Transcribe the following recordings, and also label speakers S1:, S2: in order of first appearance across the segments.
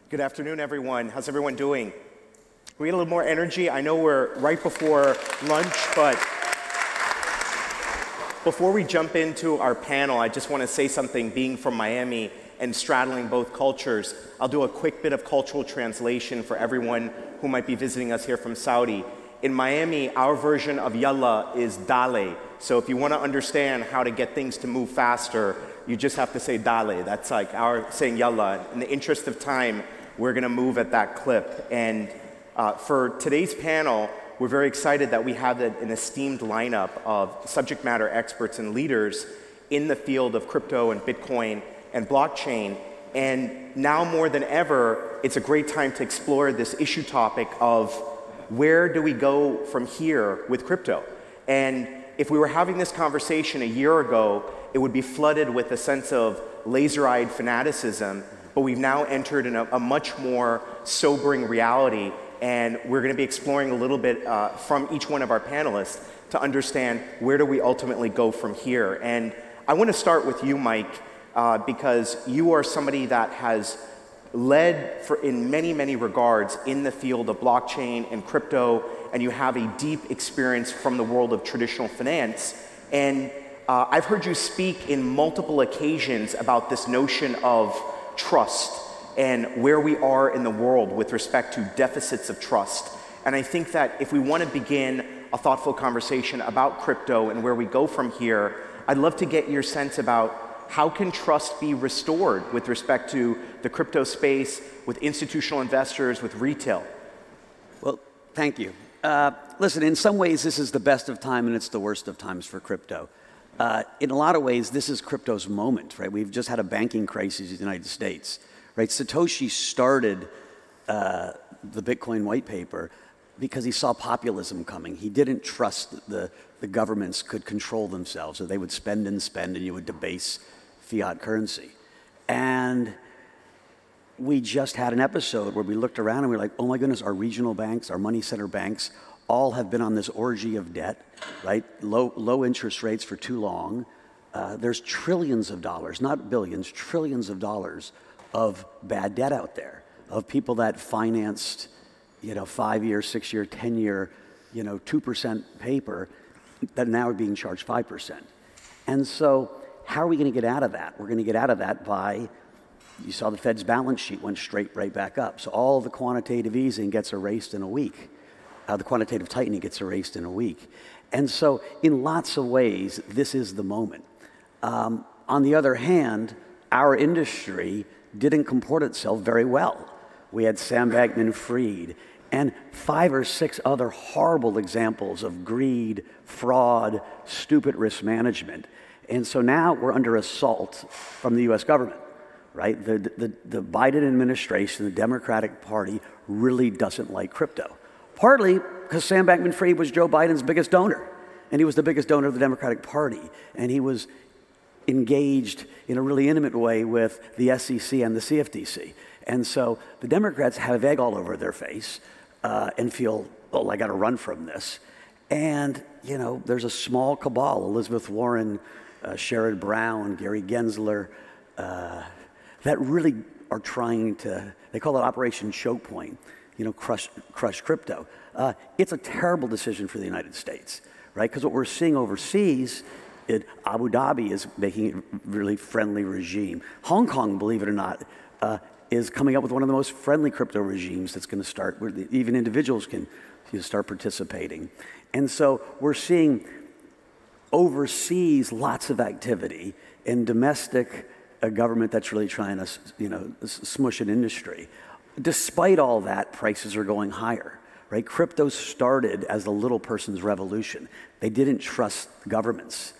S1: Good afternoon, everyone. How's everyone doing? We get a little more energy. I know we're right before lunch, but before we jump into our panel, I just want to say something. Being from Miami and straddling both cultures, I'll do a quick bit of cultural translation for everyone who might be visiting us here from Saudi. In Miami, our version of yalla is dale. So if you want to understand how to get things to move faster, you just have to say dale. That's like our saying yalla. In the interest of time, we're going to move at that clip. And for today's panel, we're very excited that we have an esteemed lineup of subject matter experts and leaders in the field of crypto and Bitcoin and blockchain. And now more than ever, it's a great time to explore this issue topic of where do we go from here with crypto? And if we were having this conversation a year ago, it would be flooded with a sense of laser-eyed fanaticism, but we've now entered in a much more sobering reality, and we're going to be exploring a little bit from each one of our panelists to understand where do we ultimately go from here. And I want to start with you, Mike, because you are somebody that has led in many, many regards in the field of blockchain and crypto, and you have a deep experience from the world of traditional finance. And I've heard you speak in multiple occasions about this notion of trust and where we are in the world with respect to deficits of trust. And I think that if we want to begin a thoughtful conversation about crypto and where we go from here, I'd love to get your sense about how can trust be restored with respect to the crypto space, with institutional investors, with retail?
S2: Well, thank you. Listen, in some ways, this is the best of time and it's the worst of times for crypto. In a lot of ways, this is crypto's moment, right? We've just had a banking crisis in the United States, right? Satoshi started the Bitcoin white paper because he saw populism coming. He didn't trust the governments could control themselves, or they would spend and you would debase fiat currency. And we just had an episode where we looked around and we were like, oh my goodness, our regional banks, our money center banks, all have been on this orgy of debt, right? Low interest rates for too long. There's trillions of dollars, not billions, trillions of dollars of bad debt out there, of people that financed, 5-year, 6-year, 10-year, 2% paper that now are being charged 5%. And so how are we going to get out of that? We're going to get out of that by, you saw the Fed's balance sheet went right back up. So all the quantitative easing gets erased in a week. The quantitative tightening gets erased in a week. And so in lots of ways, this is the moment. On the other hand, our industry didn't comport itself very well. We had Sam Bankman-Fried and 5 or 6 other horrible examples of greed, fraud, stupid risk management. And so now we're under assault from the US government, right? The Biden administration, the Democratic Party, really doesn't like crypto. Partly because Sam Bankman-Fried was Joe Biden's biggest donor, and he was the biggest donor of the Democratic Party, and he was engaged in a really intimate way with the SEC and the CFTC. And so the Democrats have egg all over their face and feel, oh, I got to run from this. And, there's a small cabal, Elizabeth Warren, Sherrod Brown, Gary Gensler, that really are trying to, they call it Operation Choke Point, crush crypto. It's a terrible decision for the United States, right? Because what we're seeing overseas, Abu Dhabi is making it a really friendly regime. Hong Kong, believe it or not, is coming up with one of the most friendly crypto regimes that's going to start, where even individuals can start participating. And so we're seeing overseas lots of activity, and domestic a government that's really trying to smush an industry. Despite all that, prices are going higher, right? Crypto started as the little person's revolution. They didn't trust governments.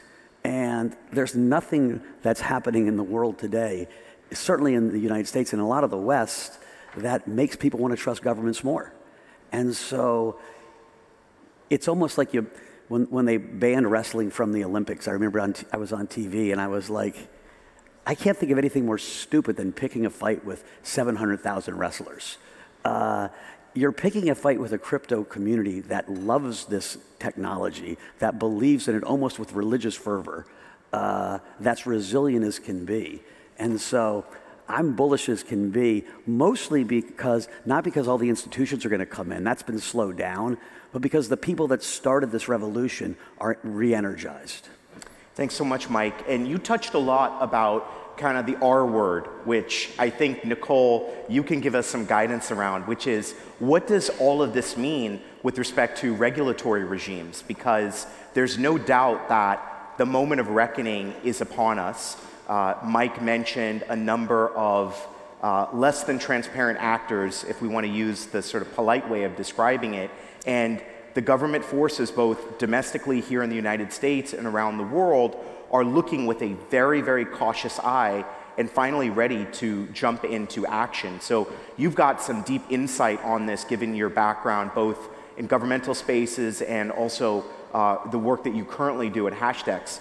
S2: And there's nothing that's happening in the world today, certainly in the United States and a lot of the West, that makes people want to trust governments more. And so it's almost like when they banned wrestling from the Olympics, I remember I was on TV and I was like, I can't think of anything more stupid than picking a fight with 700,000 wrestlers. You're picking a fight with a crypto community that loves this technology, that believes in it almost with religious fervor, that's resilient as can be. And so I'm bullish as can be, mostly because, not because all the institutions are going to come in, that's been slowed down, but because the people that started this revolution are re-energized.
S1: Thanks so much, Mike. And you touched a lot about kind of the R word, which I think, Nicole, you can give us some guidance around, which is, what does all of this mean with respect to regulatory regimes? Because there's no doubt that the moment of reckoning is upon us. Mike mentioned a number of less than transparent actors, if we want to use the sort of polite way of describing it. And the government forces, both domestically here in the United States and around the world, are looking with a very, very cautious eye and finally ready to jump into action. So you've got some deep insight on this, given your background both in governmental spaces and also the work that you currently do at Hashdex.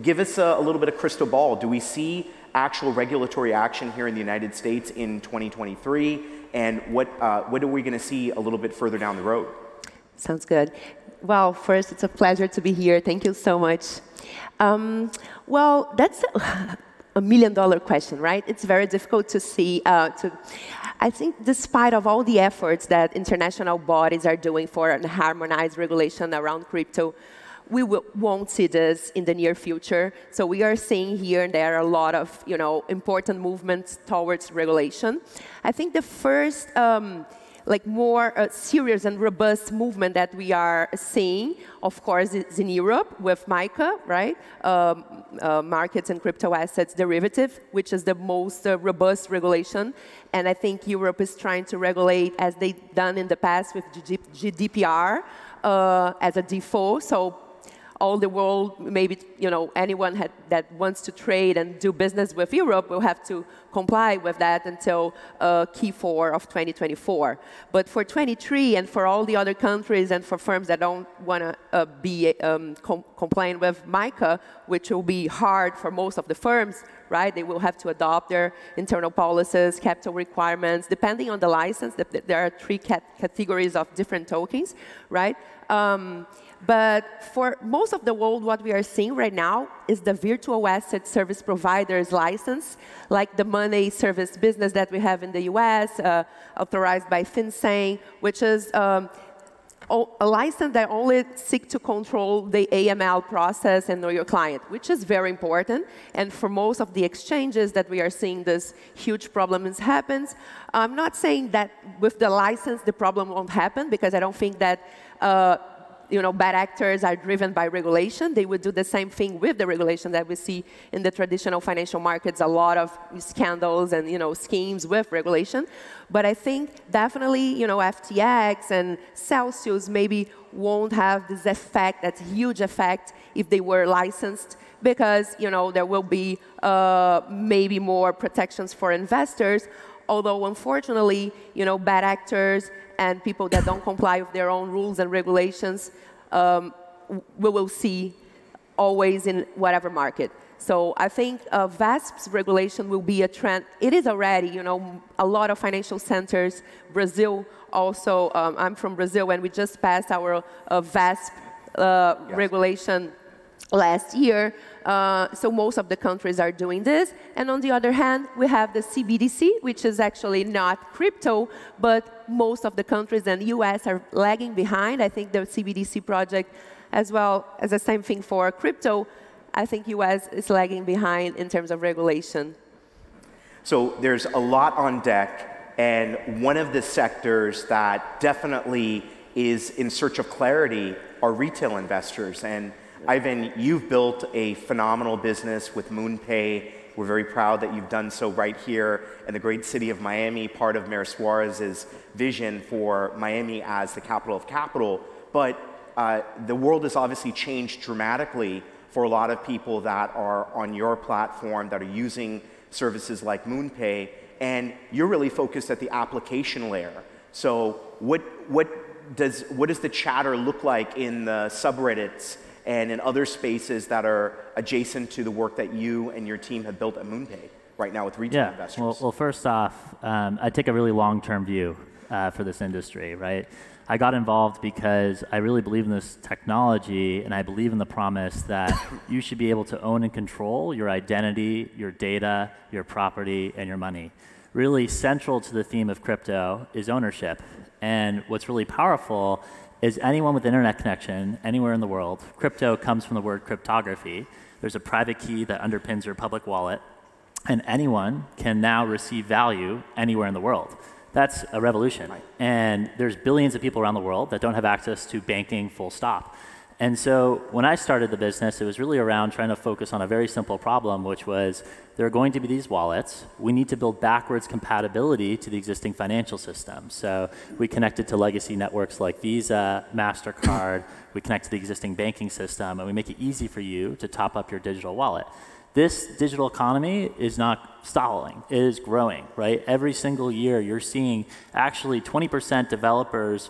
S1: Give us a little bit of crystal ball. Do we see actual regulatory action here in the United States in 2023? And what are we going to see a little bit further down the road?
S3: Sounds good. Well, first, it's a pleasure to be here. Thank you so much. Well, that's a million-dollar question, right? It's very difficult to see. I think despite of all the efforts that international bodies are doing for a harmonized regulation around crypto, we won't see this in the near future. So we are seeing here and there a lot of important movements towards regulation. I think the first more serious and robust movement that we are seeing, of course, is in Europe with MiCA, right? Markets and crypto assets derivative, which is the most robust regulation. And I think Europe is trying to regulate, as they've done in the past with GDPR, as a default. So all the world, maybe anyone that wants to trade and do business with Europe will have to comply with that until Q4 of 2024. But for 23 and for all the other countries and for firms that don't want to be complying with MiCA, which will be hard for most of the firms, right? They will have to adopt their internal policies, capital requirements, depending on the license. There are three categories of different tokens, right? But for most of the world, what we are seeing right now is the virtual asset service providers license, like the money service business that we have in the US, authorized by FinCEN, which is a license that only seeks to control the AML process and know your client, which is very important. And for most of the exchanges that we are seeing, this huge problems happens. I'm not saying that with the license the problem won't happen, because I don't think that bad actors are driven by regulation. They would do the same thing with the regulation that we see in the traditional financial markets, a lot of scandals and schemes with regulation. But I think definitely FTX and Celsius maybe won't have this effect, that huge effect, if they were licensed, because there will be maybe more protections for investors. Although unfortunately, bad actors and people that don't comply with their own rules and regulations, we will see always in whatever market. So I think VASP's regulation will be a trend. It is already, a lot of financial centers. Brazil also, I'm from Brazil, and we just passed our VASP regulation last year. So most of the countries are doing this. And on the other hand, we have the CBDC, which is actually not crypto, but most of the countries and the US are lagging behind. I think the CBDC project, as well as the same thing for crypto, I think US is lagging behind in terms of regulation.
S1: So there's a lot on deck, and one of the sectors that definitely is in search of clarity are retail investors. And Ivan, you've built a phenomenal business with MoonPay. We're very proud that you've done so right here in the great city of Miami, part of Mayor Suarez's vision for Miami as the capital of capital. But the world has obviously changed dramatically for a lot of people that are on your platform, that are using services like MoonPay, and you're really focused at the application layer. So what does the chatter look like in the subreddits and in other spaces that are adjacent to the work that you and your team have built at MoonPay right now with retail investors?
S4: Well, first off, I take a really long-term view for this industry, right? I got involved because I really believe in this technology, and I believe in the promise that you should be able to own and control your identity, your data, your property, and your money. Really central to the theme of crypto is ownership. And what's really powerful is anyone with internet connection anywhere in the world, crypto comes from the word cryptography. There's a private key that underpins your public wallet, and anyone can now receive value anywhere in the world. That's a revolution. Right. And there's billions of people around the world that don't have access to banking full stop. And so when I started the business, it was really around trying to focus on a very simple problem, which was there are going to be these wallets. We need to build backwards compatibility to the existing financial system. So we connected to legacy networks like Visa, MasterCard. We connect to the existing banking system, and we make it easy for you to top up your digital wallet. This digital economy is not stalling, it is growing, right? Every single year you're seeing actually 20% developers,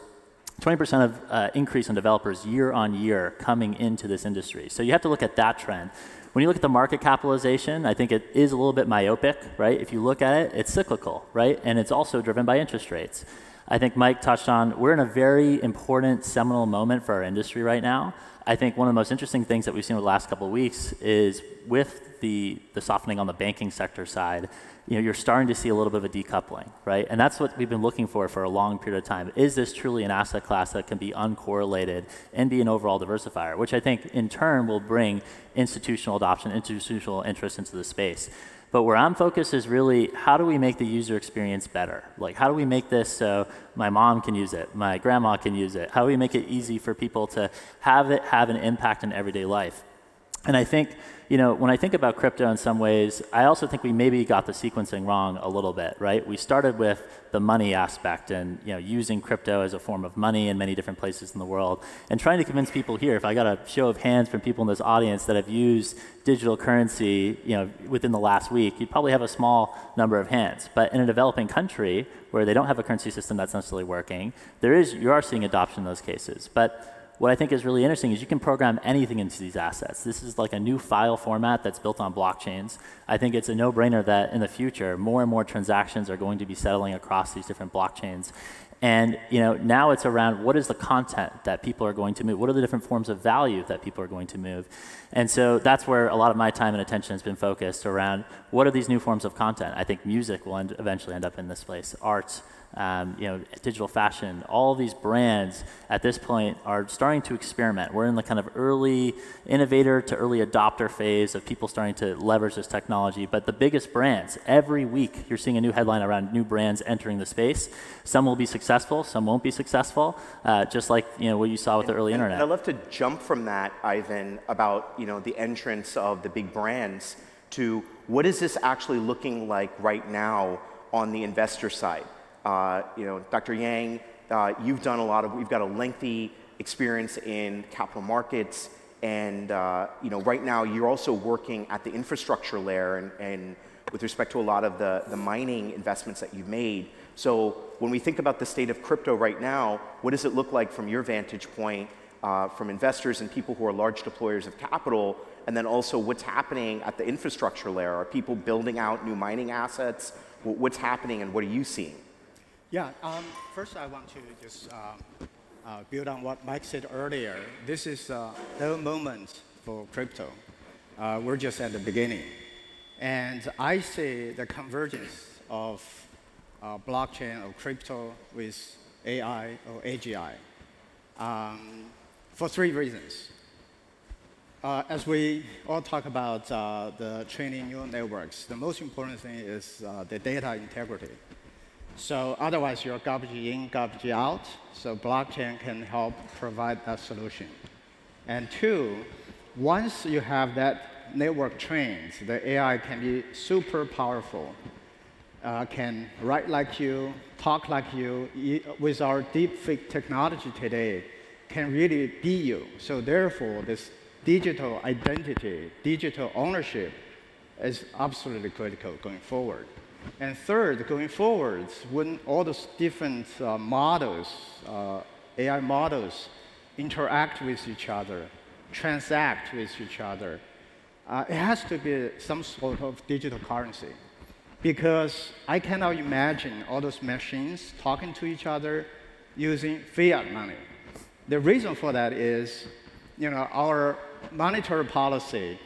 S4: 20% of increase in developers year on year coming into this industry. So you have to look at that trend. When you look at the market capitalization, I think it is a little bit myopic, right? If you look at it, it's cyclical, right? And it's also driven by interest rates. I think Mike touched on, we're in a very important seminal moment for our industry right now. I think one of the most interesting things that we've seen over the last couple of weeks is with the softening on the banking sector side, you're starting to see a little bit of a decoupling, right? And that's what we've been looking for a long period of time. Is this truly an asset class that can be uncorrelated and be an overall diversifier, which I think in turn will bring institutional adoption, institutional interest into the space. But where I'm focused is really how do we make the user experience better? Like how do we make this so my mom can use it, my grandma can use it? How do we make it easy for people to have it have an impact in everyday life? And I think, when I think about crypto in some ways, I also think we maybe got the sequencing wrong a little bit, right? We started with the money aspect and using crypto as a form of money in many different places in the world, and trying to convince people here. If I got a show of hands from people in this audience that have used digital currency, within the last week, you'd probably have a small number of hands. But in a developing country where they don't have a currency system that's necessarily working, you are seeing adoption in those cases. But what I think is really interesting is you can program anything into these assets. This is like a new file format that's built on blockchains. I think it's a no-brainer that in the future, more and more transactions are going to be settling across these different blockchains. And now it's around what is the content that people are going to move? What are the different forms of value that people are going to move? And so that's where a lot of my time and attention has been focused around what are these new forms of content? I think music will eventually end up in this place, art, digital fashion. All these brands at this point are starting to experiment. We're in the kind of early innovator to early adopter phase of people starting to leverage this technology. But the biggest brands, every week you're seeing a new headline around new brands entering the space. Some will be successful, some won't be successful, just like what you saw with the early internet.
S1: I'd love to jump from that, Ivan, about the entrance of the big brands to what is this actually looking like right now on the investor side? Dr. Yang, we've got a lengthy experience in capital markets, and right now you're also working at the infrastructure layer and with respect to a lot of the mining investments that you've made. So when we think about the state of crypto right now, what does it look like from your vantage point, from investors and people who are large deployers of capital, and then also what's happening at the infrastructure layer? Are people building out new mining assets? What's happening and what are you seeing?
S5: Yeah, first I want to just build on what Mike said earlier. This is the moment for crypto. We're just at the beginning. And I see the convergence of blockchain or crypto with AI or AGI for three reasons. As we all talk about the training neural networks, the most important thing is the data integrity. So otherwise, you're garbage in, garbage out. So blockchain can help provide that solution. And two, once you have that network trained, the AI can be super powerful, can write like you, talk like you. With our deepfake technology today, can really be you. So therefore, this digital identity, digital ownership is absolutely critical going forward. And third, going forward, when all those different models, AI models, interact with each other, transact with each other, it has to be some sort of digital currency. Because I cannot imagine all those machines talking to each other using fiat money. The reason for that is, our monetary policy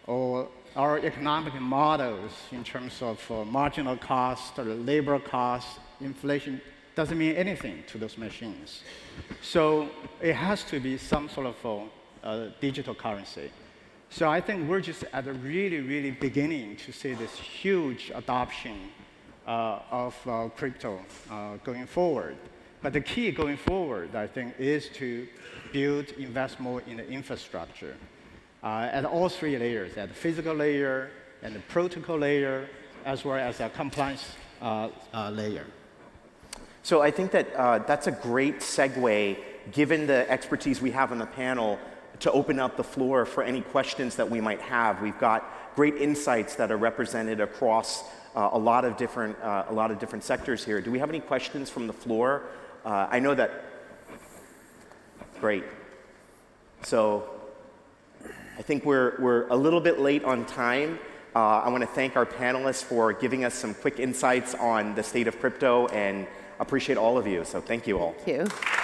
S5: or our economic models in terms of marginal cost or labor cost, inflation, doesn't mean anything to those machines. So it has to be some sort of digital currency. So I think we're just at the really, really beginning to see this huge adoption of crypto going forward. But the key going forward, I think, is to invest more in the infrastructure at all three layers, at the physical layer, and the protocol layer, as well as a compliance layer.
S1: So I think that that's a great segue, given the expertise we have on the panel, to open up the floor for any questions that we might have. We've got great insights that are represented across a lot of different sectors here. Do we have any questions from the floor? I know that. Great. So I think we're a little bit late on time. I want to thank our panelists for giving us some quick insights on the state of crypto, and appreciate all of you. So thank you all.
S3: Thank you.